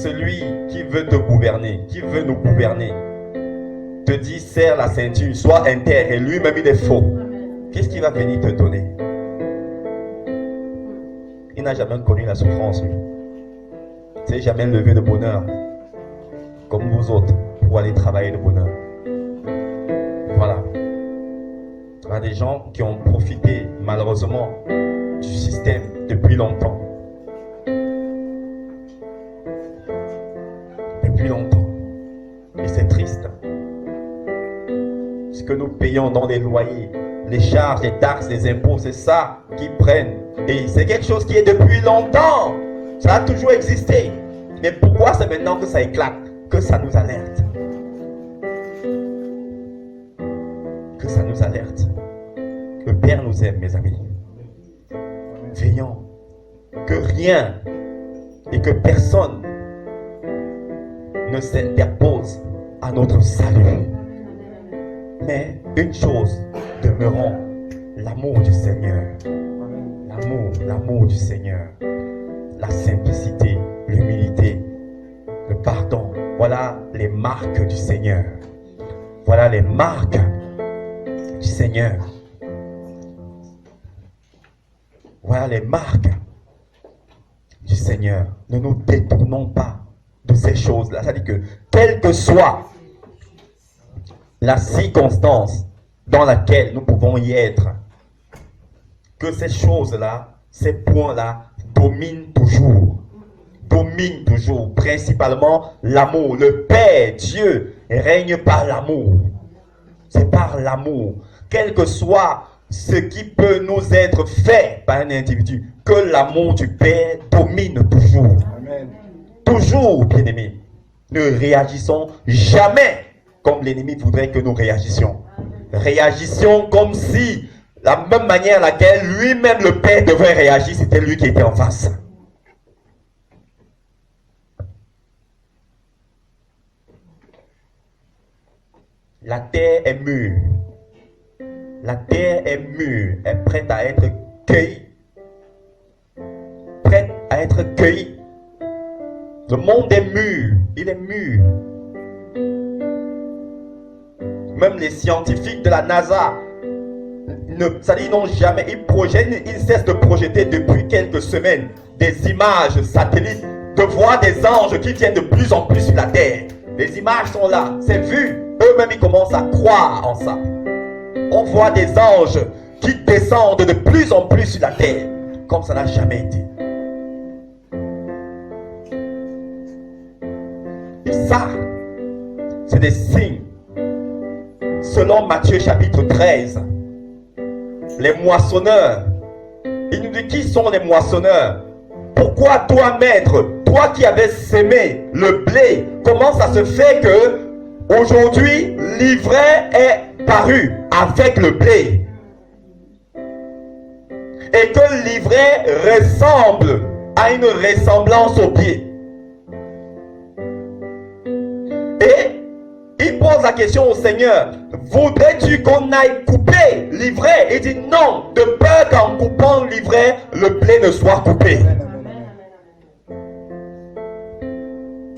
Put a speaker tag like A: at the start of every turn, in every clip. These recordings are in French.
A: celui qui veut te gouverner, qui veut nous gouverner, te dit serre la ceinture, sois intègre, et lui-même il est faux, qu'est-ce qu'il va venir te donner? Il n'a jamais connu la souffrance, lui. Il ne s'est jamais levé de bonheur comme vous autres pour aller travailler de bonheur. Voilà. Il y a des gens qui ont profité malheureusement du système depuis longtemps. Depuis longtemps. Et c'est triste. Ce que nous payons dans les loyers, les charges, les taxes, les impôts, c'est ça qu'ils prennent. Et c'est quelque chose qui est depuis longtemps. Ça a toujours existé. Mais pourquoi c'est maintenant que ça éclate, que ça nous alerte? Que ça nous alerte. Le Père nous aime, mes amis. Veillons que rien et que personne ne s'interpose à notre salut. Mais une chose demeurant, l'amour du Seigneur. L'amour du Seigneur. La simplicité, l'humilité, le pardon. Voilà les marques du Seigneur. Voilà les marques du Seigneur. Voilà les marques du Seigneur. Ne nous détournons pas de ces choses-là. C'est-à-dire que, quelle que soit la circonstance dans laquelle nous pouvons y être, que ces choses-là, ces points-là, dominent toujours. Dominent toujours. Principalement l'amour. Le Père, Dieu, règne par l'amour. C'est par l'amour. Quel que soit ce qui peut nous être fait par un individu, que l'amour du Père domine toujours. Amen. Toujours, bien-aimés. Ne réagissons jamais comme l'ennemi voudrait que nous réagissions. Réagissons comme si la même manière à laquelle lui-même le Père devrait réagir, c'était lui qui était en face. La terre est mûre. La terre est mûre, est prête à être cueillie. Prête à être cueillie. Le monde est mûr, il est mûr. Même les scientifiques de la NASA, ils n'ont jamais, ils cessent de projeter depuis quelques semaines des images satellites, de voir des anges qui viennent de plus en plus sur la terre. Les images sont là, c'est vu. Eux-mêmes, ils commencent à croire en ça. On voit des anges qui descendent de plus en plus sur la terre, comme ça n'a jamais été. Et ça, c'est des signes. Selon Matthieu chapitre 13, les moissonneurs, il nous dit qui sont les moissonneurs? Pourquoi toi, maître, toi qui avais sémé le blé, comment ça se fait que aujourd'hui l'ivraie est paru avec le blé et que l'ivraie ressemble à une ressemblance au pied? Et il pose la question au Seigneur: voudrais-tu qu'on aille couper l'ivraie? Il dit non, de peur qu'en coupant l'ivraie, le blé ne soit coupé.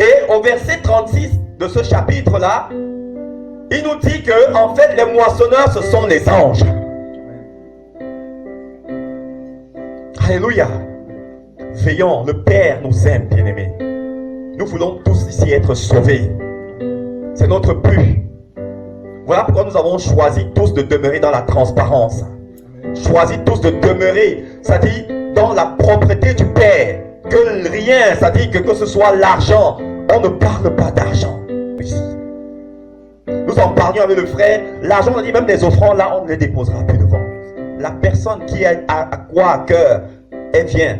A: Et au verset 36 de ce chapitre-là, il nous dit que en fait les moissonneurs, ce sont les anges. Alléluia. Veillons, le Père nous aime, bien-aimés. Nous voulons tous ici être sauvés. C'est notre but. Voilà pourquoi nous avons choisi tous de demeurer dans la transparence. Choisi tous de demeurer, c'est-à-dire dans la propreté du Père. Que rien, c'est-à-dire que ce soit l'argent, on ne parle pas d'argent ici. Nous en parlions avec le frère, l'argent, on a dit même les offrandes, là, on ne les déposera plus devant. La personne qui a à quoi à cœur, elle vient.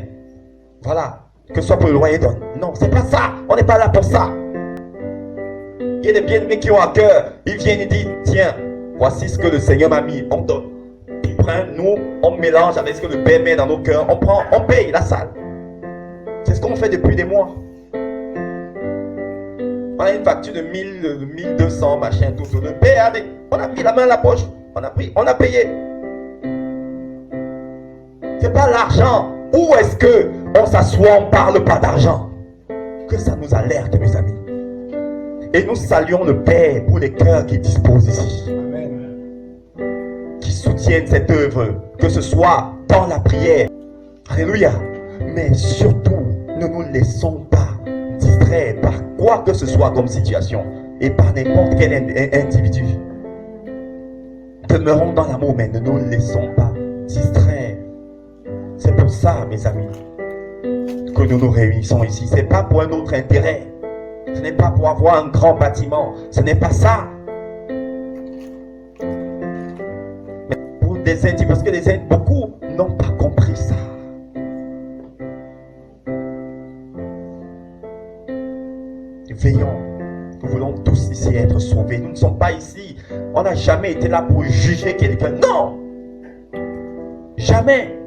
A: Voilà, que ce soit pour le loyer donne. Non, c'est pas ça, on n'est pas là pour ça. Il y a des bien-aimés qui ont à cœur, ils viennent et disent, tiens, voici ce que le Seigneur m'a mis, on donne. Il prend, nous, on mélange avec ce que le Père met dans nos cœurs, on prend, on paye la salle. C'est ce qu'on fait depuis des mois. On a une facture de 1200, machin, tout. Le Père, on a mis la main à la poche, on a pris, on a payé. C'est pas l'argent. Où est-ce que on s'assoit, on ne parle pas d'argent? que ça nous alerte, mes amis. Et nous saluons le Père pour les cœurs qui disposent ici.
B: Amen.
A: Qui soutiennent cette œuvre, que ce soit dans la prière. Alléluia. Mais surtout, ne nous laissons pas distraire par quoi que ce soit comme situation et par n'importe quel individu. Demeurons dans l'amour, mais ne nous laissons pas distraire. C'est pour ça, mes amis, que nous nous réunissons ici. Ce n'est pas pour un autre intérêt. Ce n'est pas pour avoir un grand bâtiment. Ce n'est pas ça. Mais pour des individus, parce que beaucoup n'ont pas compris ça. Veillons. Nous voulons tous ici être sauvés. Nous ne sommes pas ici. On n'a jamais été là pour juger quelqu'un. Non. Jamais.